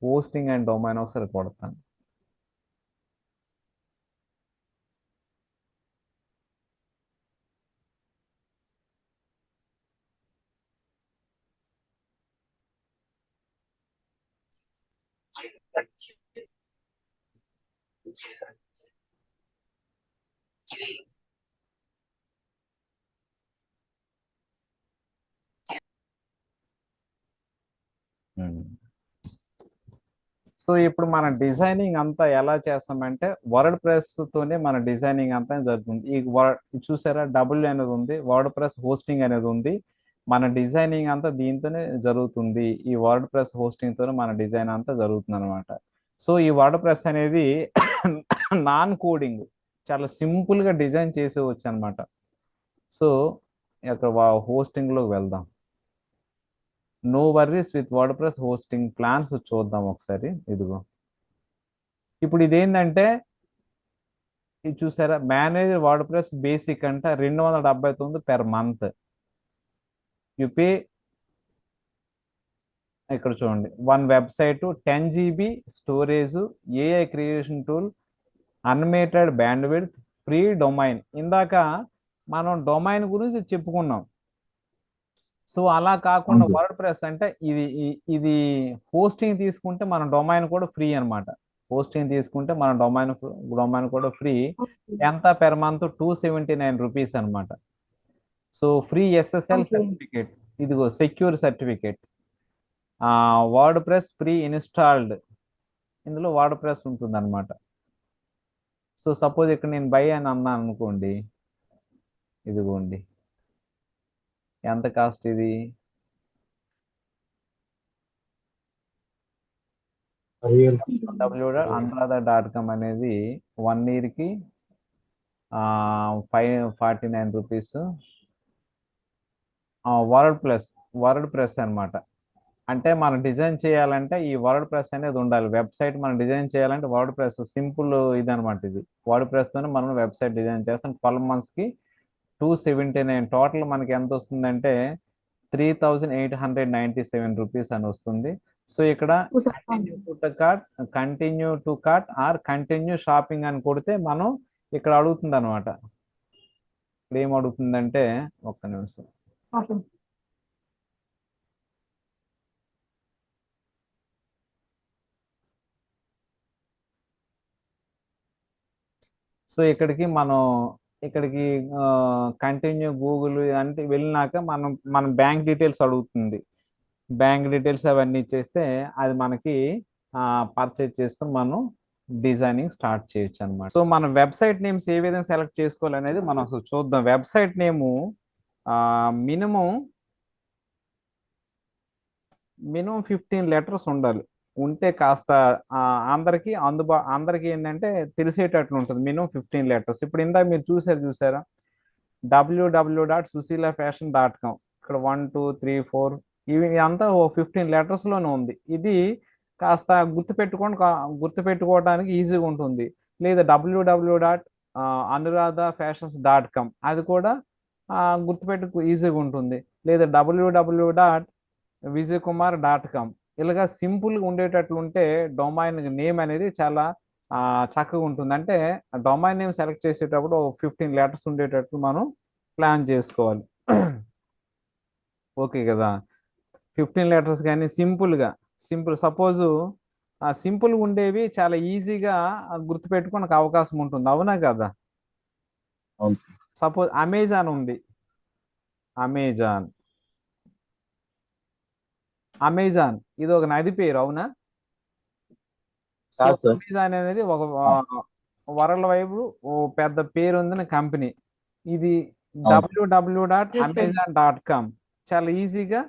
hosting and domain ఒకసారి కొడతాను. సో ఇప్పుడు మన డిజైనింగ్ అంతా ఎలా చేస్తామంటే వర్డ్ ప్రెస్ తోనే మన డిజైనింగ్ అంతా జరుగుతుంది. ఈ చూసారా డబ్ల్యూ అనేది ఉంది, వర్డ్ ప్రెస్ హోస్టింగ్ అనేది ఉంది. మన డిజైనింగ్ అంతా దీంతోనే జరుగుతుంది. ఈ వర్డ్ ప్రెస్ హోస్టింగ్ తోనే మన డిజైన్ అంతా జరుగుతుంది అనమాట. సో ఈ వర్డ్ ప్రెస్ అనేది నాన్ కోడింగ్, చాలా సింపుల్ గా డిజైన్ చేసేవచ్చు అనమాట. సో ఇక్కడ హోస్టింగ్ లోకి వెళ్దాం. No worries with WordPress hosting plans చూద్దాం ఒకసారి. ఇదిగో ఇప్పుడు ఇదేంటంటే ఇది చూసారా, మేనేజ్ వర్డ్ ప్రెస్ బేసిక్ అంట 279 పెర్ మంత్. యు పే ఇక్కడ చూడండి, 1 website, 10 GB storage, AI creation tool, unlimited bandwidth, free domain. ఇందాక మనం డొమైన్ గురించి చెప్పుకున్నాం. సో అలా కాకుండా అవును. వర్డ్ ప్రెస్ అంటే ఇది హోస్టింగ్ తీసుకుంటే మన డొమైన్ కూడా ఫ్రీ అన్నమాట. హోస్టింగ్ తీసుకుంటే మన డొమైన్ కూడా ఫ్రీ. ఎంత పెర్ మంత్ 279 రూపీస్ అనమాట. So free SSL Okay. Certificate, ఇదిగో secure certificate, WordPress pre installed, ఇందులో వర్డ్ ప్రెస్ ఉంటుంది అనమాట. సో సపోజ్ ఇక్కడ నేను బై అని అన్నాను అనుకోండి, ఇదిగోండి ఎంత కాస్ట్ ఇది, www.anuradha.com అనేది 1 year కి 549 రూపీస్. వర్డ్ ప్రెస్ అన్నమాట. అంటే మనం డిజైన్ చేయాలంటే ఈ వర్డ్ ప్రెస్ అనేది ఉండాలి. వెబ్సైట్ మనం డిజైన్ చేయాలంటే వర్డ్ ప్రెస్ సింపుల్ ఇది అనమాట. ఇది వర్డ్ ప్రెస్ తోనే మనం వెబ్సైట్ డిజైన్ చేస్తాం. 12 months కి 279. టోటల్ మనకి ఎంత వస్తుందంటే 3897 రూపీస్ అని వస్తుంది. సో ఇక్కడ continue to cart or continue shopping అని కొడితే మనం ఇక్కడ అడుగుతుంది అనమాట. ఇక్కడ ఏం అడుగుతుందంటే, ఒక్క నిమిషం, Okay. సో ఇక్కడికి కంటిన్యూ గూగుల్ అంటే వెళ్ళినాక మన బ్యాంక్ డీటెయిల్స్ అడుగుతుంది. బ్యాంక్ డీటెయిల్స్ అవన్నీ ఇచ్చేస్తే అది మనకి పర్చేజ్ చేసుకుని మనం డిజైనింగ్ స్టార్ట్ చేయొచ్చు అనమాట. సో మనం వెబ్సైట్ నేమ్స్ ఏ విధంగా సెలెక్ట్ చేసుకోవాలనేది మనం అసలు చూద్దాం. వెబ్సైట్ నేము మినిమం 15 letters ఉండాలి. ఉంటే కాస్త అందరికి ఏంటంటే తెలిసేటట్లు ఉంటుంది. Minimum 15 letters. ఇప్పుడు ఇందాక మీరు చూసారా www.susilafashion.com, ఇక్కడ 1 2 3 4 ఇవి అంతా 15 letters లోనే ఉంది. ఇది కాస్త గుర్తుపెట్టుకోవడానికి ఈజీగా ఉంటుంది. లేదా www.anuradhafashions.com, అది కూడా గుర్తుపెట్టుకు ఈజీగా ఉంటుంది. లేదా www.vijaykumar.com, ఇలాగా సింపుల్గా ఉండేటట్లు ఉంటే డొమైన్ నేమ్ అనేది చాలా చక్కగా ఉంటుంది. అంటే డొమైన్ నేమ్ సెలెక్ట్ చేసేటప్పుడు 15 letters ఉండేటట్లు మనం ప్లాన్ చేసుకోవాలి. ఓకే కదా, 15 letters కానీ సింపుల్ సపోజ్ సింపుల్గా ఉండేవి చాలా ఈజీగా గుర్తుపెట్టుకోవడానికి అవకాశం ఉంటుంది. అవునా కదా? అవును. సపోజ్ అమెజాన్ ఉంది, అమెజాన్ ఇది ఒక నది పేరు, అవునా? సో కాదు సార్. అమెజాన్ అనేది ఒక వరల్డ్ వైడ్ పెద్ద పేరు ఉందిన కంపెనీ. ఇది www.amazon.com, చాలా ఈజీగా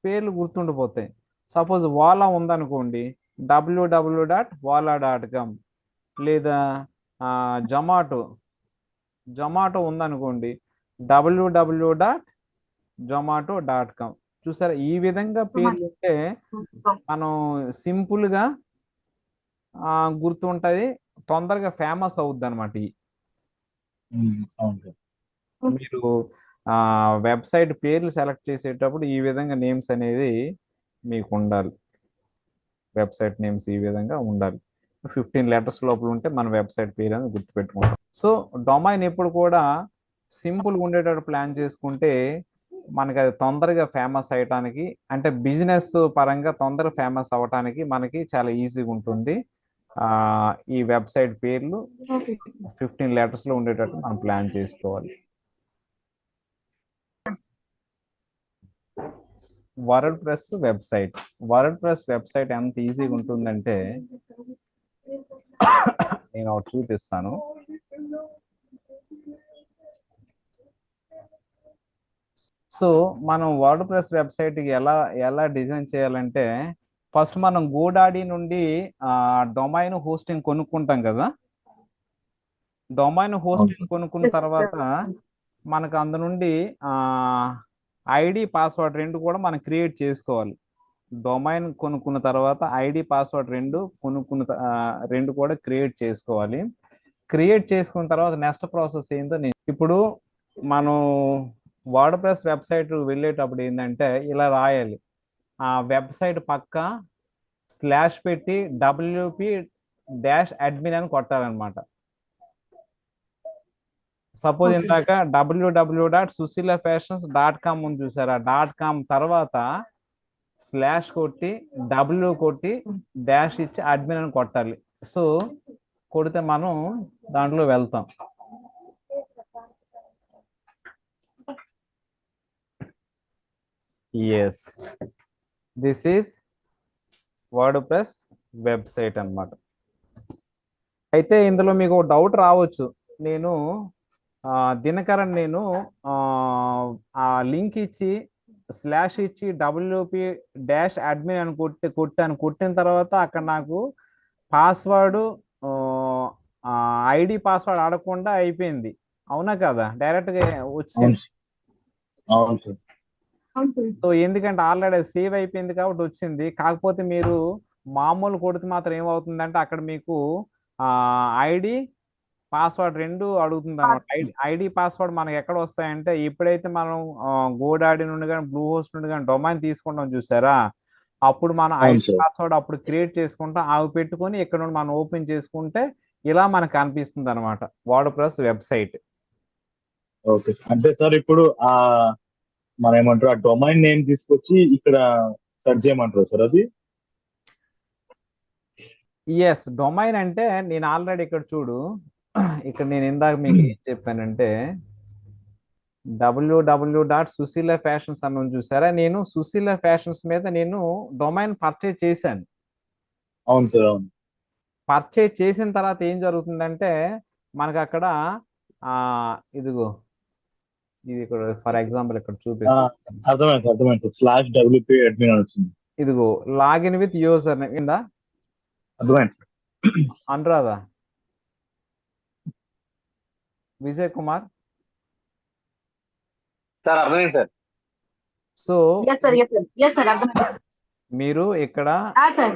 పేర్లు గుర్తుండిపోతాయి. సపోజ్ వాలా ఉందనుకోండి, www.wala.com, లేదా జొమాటో ఉందనుకోండి, www.zomato.com. చూసారా, ఈ విధంగా పేర్లు ఉంటే మనం సింపుల్గా గుర్తుంటది, తొందరగా ఫేమస్ అవుద్ది అనమాట. అవును సార్. మీరు వెబ్సైట్ పేర్లు సెలెక్ట్ చేసేటప్పుడు ఈ విధంగా నేమ్స్ అనేది మీకు ఉండాలి. వెబ్సైట్ నేమ్స్ ఈ విధంగా ఉండాలి. 15 letters లోపల ఉంటే మన వెబ్సైట్ పేరు అని గుర్తుపెట్టుకుంటాం. సో డొమైన్ ఎప్పుడు కూడా సింపుల్గా ఉండేటట్టు ప్లాన్ చేసుకుంటే మనకి అది తొందరగా ఫేమస్ అయ్యటానికి, అంటే బిజినెస్ పరంగా తొందరగా ఫేమస్ అవ్వటానికి మనకి చాలా ఈజీగా ఉంటుంది. ఈ వెబ్సైట్ పేర్లు 15 letters లో ఉండేటట్టు మనం ప్లాన్ చేసుకోవాలి. వర్డ్ ప్రెస్ వెబ్సైట్ ఎంత ఈజీగా ఉంటుందంటే నేను ఒకటి చూపిస్తాను. సో మనం వర్డ్ ప్రెస్ వెబ్సైట్ ఎలా ఎలా డిజైన్ చేయాలంటే, ఫస్ట్ మనం గోడాడీ నుండి డొమైన్ హోస్టింగ్ కొనుక్కుంటాం కదా. డొమైన్ హోస్టింగ్ కొనుక్కున్న Yes, తర్వాత sir. మనకు అందు నుండి ఐడి పాస్వర్డ్ రెండు కూడా మనం క్రియేట్ చేసుకోవాలి. డొమైన్ కొనుక్కున్న తర్వాత ఐడి పాస్వర్డ్ రెండు కూడా క్రియేట్ చేసుకోవాలి. క్రియేట్ చేసుకున్న తర్వాత నెక్స్ట్ ప్రాసెస్ ఏంటో ఇప్పుడు మనం వర్డ్ ప్రెస్ వెబ్సైట్ వెళ్ళేటప్పుడు ఏంటంటే ఇలా రాయాలి. ఆ వెబ్సైట్ పక్క స్లాష్ పెట్టి WP-admin అని కొట్టాలన్నమాట. Suppose Okay. ఇందాక www.susilafashions.com ఉంది చూసారా, .com తర్వాత స్లాష్ కొట్టి కొట్టి డాష్ ఇచ్చి అడ్మిన్ అని కొట్టాలి. సో కొడితే మనం దాంట్లో వెళ్తాం. Yes, this is WordPress website అన్నమాట. అయితే ఇందులో మీకు డౌట్ రావచ్చు, నేను దినకరన్ నేను ఆ లింక్ ఇచ్చి స్లాష్ ఇచ్చి WP-admin అని కొట్టిన తర్వాత అక్కడ నాకు పాస్వర్డ్ ఐడి పాస్వర్డ్ ఆడకుండా అయిపోయింది, అవునా కదా, డైరెక్ట్ గా వచ్చింది. అవును సార్. సో ఎందుకంటే ఆల్రెడీ సేవ్ అయిపోయింది కాబట్టి వచ్చింది. కాకపోతే మీరు మామూలు కొడితే మాత్రం ఏమవుతుందంటే అక్కడ మీకు ఐడి పాస్వర్డ్ రెండు అడుగుతుంది అనమాట. ఐడి పాస్వర్డ్ మనకి ఎక్కడ వస్తాయంటే ఎప్పుడైతే మనం గోడాడి నుండి కానీ బ్లూ హోస్ట్ నుండి కానీ డొమైన్ తీసుకుంటాం చూసారా, అప్పుడు మనం అవును ఐడి సార్. పాస్వర్డ్ అప్పుడు క్రియేట్ చేసుకుంటాం. అవి పెట్టుకొని ఇక్కడ నుండి మనం ఓపెన్ చేసుకుంటే ఇలా మనకు కనిపిస్తుంది అనమాట వర్డ్ ప్రెస్ వెబ్సైట్. ఓకే, అంటే సార్ ఇప్పుడు మనం ఏమంటారు, ఆ డొమైన్ నేమ్ తీసుకొచ్చి ఇక్కడ సెర్చ్ చేయమంటారు సార్ అది? ఎస్, డొమైన్ అంటే నేను ఆల్రెడీ ఇక్కడ చూడు, ఇక్కడ నేను ఇందాక మీకు ఏం చెప్పానంటే www.susilafashions అని చూసారా, నేను సుశీల ఫ్యాషన్స్ మీద నేను డొమైన్ పర్చేజ్ చేశాను. అవును సార్, అవును. పర్చేజ్ చేసిన తర్వాత ఏం జరుగుతుందంటే మనకు అక్కడ ఇదిగో ఇది ఇక్కడ ఫర్ ఎగ్జాంపుల్ ఇక్కడ చూపిస్తాను. అర్థమైంది సార్. /WP-admin అని వచ్చింది. ఇదిగో లాగిన్ విత్ యూజర్ నేమ్ ఇందా అర్థమైంది అనురాధా విజయ్ కుమార్. సార్ అర్థమైంది sir. So Yes, sir. Yes, sir. Yes, sir. మీరు ఇక్కడ Sir.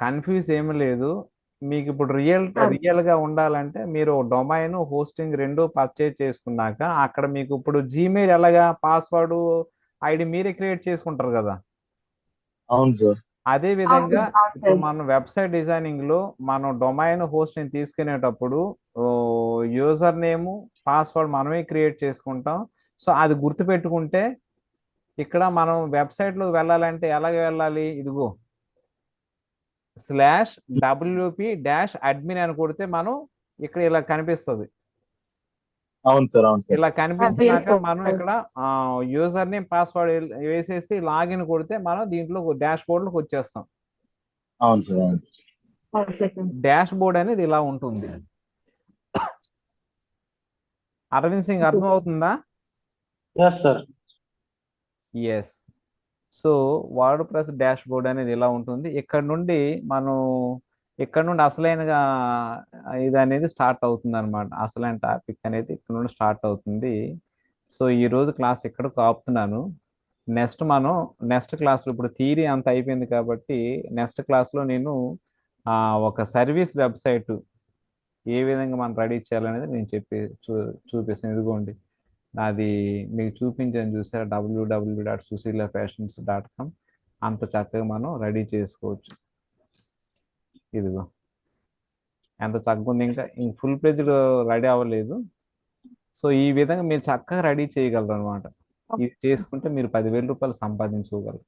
కన్ఫ్యూజ్ ఏమీ లేదు. మీకు ఇప్పుడు రియల్ గా ఉండాలంటే మీరు డొమైన్ హోస్టింగ్ రెండు పర్చేజ్ చేసుకున్నాక అక్కడ మీకు ఇప్పుడు జీమెయిల్ ఎలాగా పాస్వర్డ్ ఐడి మీరే క్రియేట్ చేసుకుంటారు కదా, అవును సార్. అదే విధంగా అవును, ఇప్పుడు sir. మనం వెబ్సైట్ డిజైనింగ్ లో మనం డొమైన్ హోస్టింగ్ తీసుకునేటప్పుడు యూజర్ నేమ్ పాస్వర్డ్ మనమే క్రియేట్ చేసుకుంటాం. సో అది గుర్తుపెట్టుకుంటే ఇక్కడ మనం వెబ్సైట్ లో వెళ్ళాలంటే ఎలాగ వెళ్ళాలి, ఇదిగో /WP-admin అని కొడితే మనం ఇక్కడ ఇలా కనిపిస్తుంది. అవును సార్, అవును సార్. ఇలా కనిపించినాక sir. మనం ఇక్కడ యూజర్ నేమ్ పాస్వర్డ్ వేసేసి లాగిన్ కొడితే మనం దీంట్లో డాష్ బోర్డ్ లోకి వచ్చేస్తాం. అవును సార్, అవును. Okay, sir. డాష్ బోర్డ్ అనేది ఇలా ఉంటుంది. అరవింద్ సింగ్ అర్థం అవుతుందా? Yes sir. Yes. So WordPress dashboard అనేది ఇలా ఉంటుంది. ఇక్కడ నుండి అసలైనగా ఇది అనేది స్టార్ట్ అవుతుంది అనమాట. అసలైన టాపిక్ అనేది ఇక్కడ నుండి స్టార్ట్ అవుతుంది. సో ఈ రోజు క్లాస్ ఇక్కడ ఆపుతున్నాను. నెక్స్ట్ క్లాస్లో ఇప్పుడు థియరీ అంత అయిపోయింది కాబట్టి నెక్స్ట్ క్లాస్లో నేను ఒక సర్వీస్ వెబ్సైట్ ఏ విధంగా మనం రెడీ చేయాలనేది నేను చూపిస్తాను. ఇదిగోండి నాది మీకు చూపించాను చూసారా, www.susilafashions.com. అంత చక్కగా మనం రెడీ చేసుకోవచ్చు. ఇదిగో ఎంత చక్కగా ఉంది, ఇంకా ఫుల్ పేజ్ రెడీ అవ్వలేదు. సో ఈ విధంగా మీరు చక్కగా రెడీ చేయగలరు అనమాట. ఇది చేసుకుంటే మీరు 10,000 రూపాయలు సంపాదించుకోగలరు.